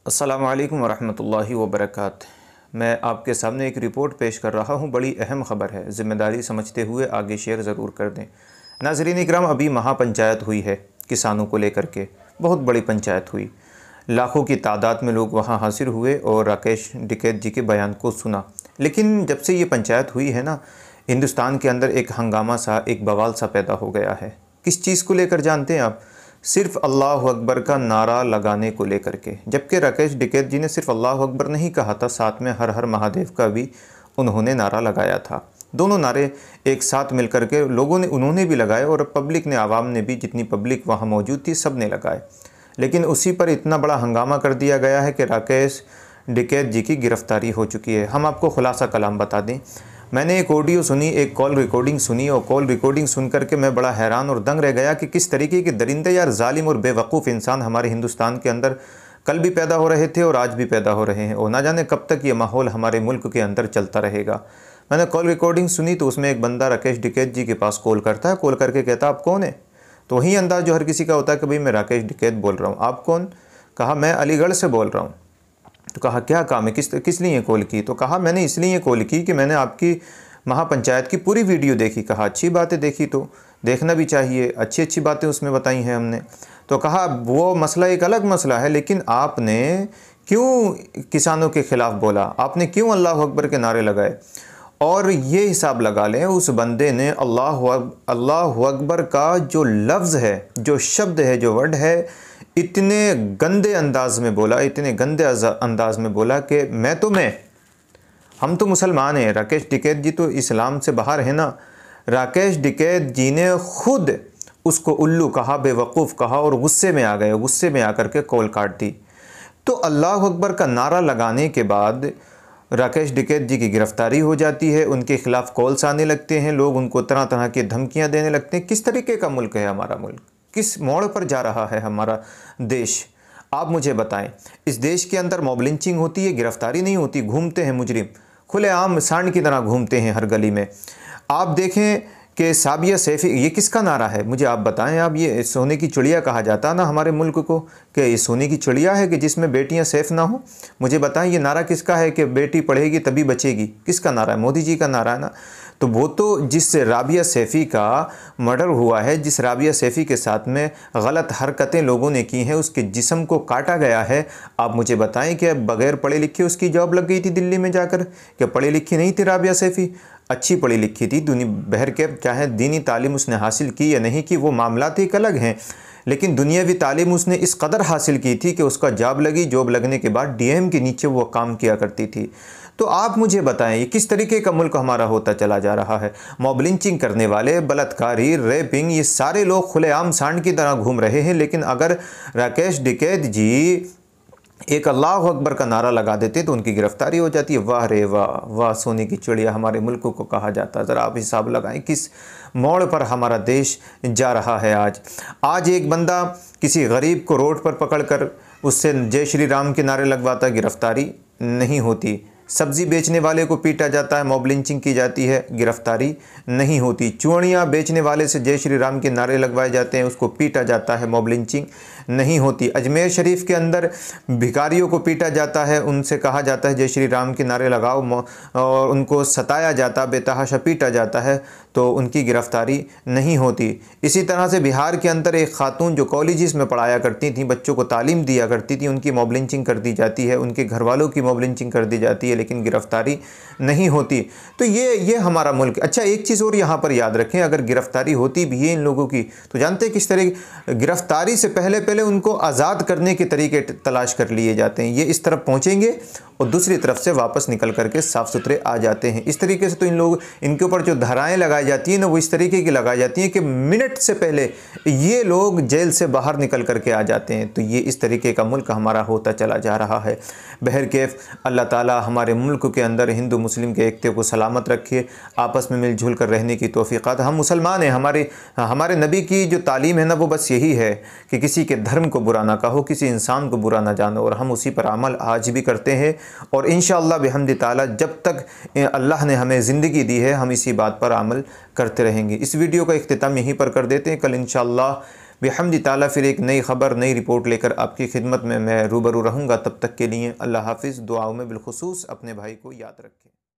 अस्सलामु अलैकुम वरहमतुल्लाहि वबरकातुहू। मैं आपके सामने एक रिपोर्ट पेश कर रहा हूँ। बड़ी अहम ख़बर है, ज़िम्मेदारी समझते हुए आगे शेयर ज़रूर कर दें। नाज़रीन इकराम, अभी महापंचायत हुई है किसानों को लेकर के, बहुत बड़ी पंचायत हुई। लाखों की तादाद में लोग वहाँ हाजिर हुए और राकेश टिकैत जी के बयान को सुना। लेकिन जब से ये पंचायत हुई है ना, हिंदुस्तान के अंदर एक हंगामा सा, एक बवाल सा पैदा हो गया है। किस चीज़ को लेकर जानते हैं आप? सिर्फ अल्लाह अकबर का नारा लगाने को लेकर के। जबकि राकेश टिकैत जी ने सिर्फ अल्लाह अकबर नहीं कहा था, साथ में हर हर महादेव का भी उन्होंने नारा लगाया था। दोनों नारे एक साथ मिलकर के लोगों ने, उन्होंने भी लगाए और पब्लिक ने, आवाम ने भी, जितनी पब्लिक वहाँ मौजूद थी सब ने लगाए। लेकिन उसी पर इतना बड़ा हंगामा कर दिया गया है कि राकेश टिकैत जी की गिरफ़्तारी हो चुकी है। हम आपको खुलासा कलाम बता दें। मैंने एक ऑडियो सुनी, एक कॉल रिकॉर्डिंग सुनी, और कॉल रिकॉर्डिंग सुन करके मैं बड़ा हैरान और दंग रह गया कि किस तरीके के दरिंदे यार, जालिम और बेवकूफ़ इंसान हमारे हिंदुस्तान के अंदर कल भी पैदा हो रहे थे और आज भी पैदा हो रहे हैं, और ना जाने कब तक ये माहौल हमारे मुल्क के अंदर चलता रहेगा। मैंने कॉल रिकॉर्डिंग सुनी तो उसमें एक बंदा राकेश टिकैत जी के पास कॉल करता है। कॉल करके कहता है, आप कौन है? तो वही अंदाज़ जो हर किसी का होता है कि भाई मैं राकेश टिकैत बोल रहा हूँ। आप कौन? कहा मैं अलीगढ़ से बोल रहा हूँ। तो कहा क्या काम है, किस लिए कॉल की? तो कहा मैंने इसलिए कॉल की कि मैंने आपकी महापंचायत की पूरी वीडियो देखी। कहा अच्छी बातें देखी, तो देखना भी चाहिए, अच्छी अच्छी बातें उसमें बताई हैं हमने। तो कहा वो मसला एक अलग मसला है, लेकिन आपने क्यों किसानों के ख़िलाफ़ बोला? आपने क्यों अल्लाह अकबर के नारे लगाए? और ये हिसाब लगा लें, उस बंदे ने अल्लाह अकबर का जो लफ्ज़ है, जो शब्द है, जो वर्ड है, इतने गंदे अंदाज में बोला, इतने गंदे अंदाज में बोला कि हम तो मुसलमान हैं। राकेश टिकैत जी तो इस्लाम से बाहर है ना। राकेश टिकैत जी ने खुद उसको उल्लू कहा, बेवकूफ़ कहा, और गुस्से में आ गए। गुस्से में आकर के कॉल काट दी। तो अल्लाह अकबर का नारा लगाने के बाद राकेश टिकैत जी की गिरफ़्तारी हो जाती है, उनके ख़िलाफ़ कॉल्स आने लगते हैं, लोग उनको तरह तरह की धमकियाँ देने लगते हैं। किस तरीके का मुल्क है हमारा मुल्क? किस मोड़ पर जा रहा है हमारा देश? आप मुझे बताएं। इस देश के अंदर मॉब लिंचिंग होती है, गिरफ़्तारी नहीं होती। घूमते हैं मुजरिम, खुलेआम सांड की तरह घूमते हैं हर गली में। आप देखें कि साबिया सैफ़ी, ये किसका नारा है मुझे आप बताएं। आप, ये सोने की चिड़िया कहा जाता है ना हमारे मुल्क को, कि ये सोने की चिड़िया है कि जिसमें बेटियां सेफ़ ना हो। मुझे बताएं ये नारा किसका है कि बेटी पढ़ेगी तभी बचेगी? किसका नारा है? मोदी जी का नारा है ना। तो वो तो जिस राबिया सैफ़ी का मर्डर हुआ है, जिस राबिया सैफ़ी के साथ में गलत हरकतें लोगों ने की हैं, उसके जिस्म को काटा गया है। आप मुझे बताएं कि बग़ैर पढ़े लिखे उसकी जॉब लग गई थी दिल्ली में जाकर? क्या पढ़ी लिखी नहीं थी राबिया सैफ़ी? अच्छी पढ़ी लिखी थी, बहर के चाहे दीनी तालीम उसने हासिल की या नहीं की, वो मामलात एक अलग हैं। लेकिन दुनियावी तालीम उसने इस कदर हासिल की थी कि उसका जॉब लगी, जॉब लगने के बाद डीएम के नीचे वो काम किया करती थी। तो आप मुझे बताएं, ये किस तरीके का मुल्क हमारा होता चला जा रहा है? मॉब लिंचिंग करने वाले, बलात्कारी, रेपिंग, ये सारे लोग खुलेआम सांड की तरह घूम रहे हैं। लेकिन अगर राकेश टिकैत जी एक अल्लाह अकबर का नारा लगा देते तो उनकी गिरफ़्तारी हो जाती है। वाह रे वाह, वाह सोने की चिड़िया हमारे मुल्क को कहा जाता है। ज़रा आप हिसाब लगाएं किस मोड़ पर हमारा देश जा रहा है। आज एक बंदा किसी गरीब को रोड पर पकड़कर उससे जय श्री राम के नारे लगवाता, गिरफ़्तारी नहीं होती। सब्ज़ी बेचने वाले को पीटा जाता है, मॉब लिंचिंग की जाती है, गिरफ़्तारी नहीं होती। चूड़ियाँ बेचने वाले से जय श्री राम के नारे लगवाए जाते हैं, उसको पीटा जाता है, मॉब लिंचिंग नहीं होती। अजमेर शरीफ के अंदर भिखारियों को पीटा जाता है, उनसे कहा जाता है जय श्री राम के नारे लगाओ, और उनको सताया जाता, बेतहाशा पीटा जाता है, तो उनकी गिरफ़्तारी नहीं होती। इसी तरह से बिहार के अंदर एक खातून जो कॉलेजेस में पढ़ाया करती थी, बच्चों को तालीम दिया करती थी, उनकी मॉब लिंचिंग कर दी जाती है, उनके घर वालों की मॉब लिंचिंग कर दी जाती है, लेकिन गिरफ़्तारी नहीं होती। तो ये हमारा मुल्क। अच्छा, एक चीज़ और यहाँ पर याद रखें, अगर गिरफ़्तारी होती भी है इन लोगों की, तो जानते हैं किस तरह गिरफ़्तारी से पहले उनको आज़ाद करने के तरीके तलाश कर लिए जाते हैं। ये इस तरफ पहुँचेंगे और दूसरी तरफ से वापस निकल करके साफ़ सुथरे आ जाते हैं। इस तरीके से तो इनके ऊपर जो धाराएं लगाई जाती हैं ना, वो इस तरीके की लगाई जाती हैं कि मिनट से पहले ये लोग जेल से बाहर निकल करके आ जाते हैं। तो ये इस तरीके का मुल्क हमारा होता चला जा रहा है। बहरकैफ अल्लाह ताला हमारे मुल्क के अंदर हिंदू मुस्लिम के एकते को सलामत रखे, आपस में मिलजुल कर रहने की तौफ़ीक़ात। हम मुसलमान हैं, हमारे नबी की जो तालीम है ना, वो बस यही है कि किसी के धर्म को बुरा ना कहो, किसी इंसान को बुरा ना जानो, और हम उसी पर अमल आज भी करते हैं। और इंशाअल्लाह बिहम्दि ताला जब तक अल्लाह ने हमें ज़िंदगी दी है, हम इसी बात पर अमल करते रहेंगे। इस वीडियो का इख्तिताम यहीं पर कर देते हैं। कल इंशाअल्लाह बिहम्दि ताला फिर एक नई ख़बर, नई रिपोर्ट लेकर आपकी खिदमत में मैं रूबरू रहूँगा। तब तक के लिए अल्लाह हाफ़िज़। दुआओं में बिलखुसूस अपने भाई को याद रखें।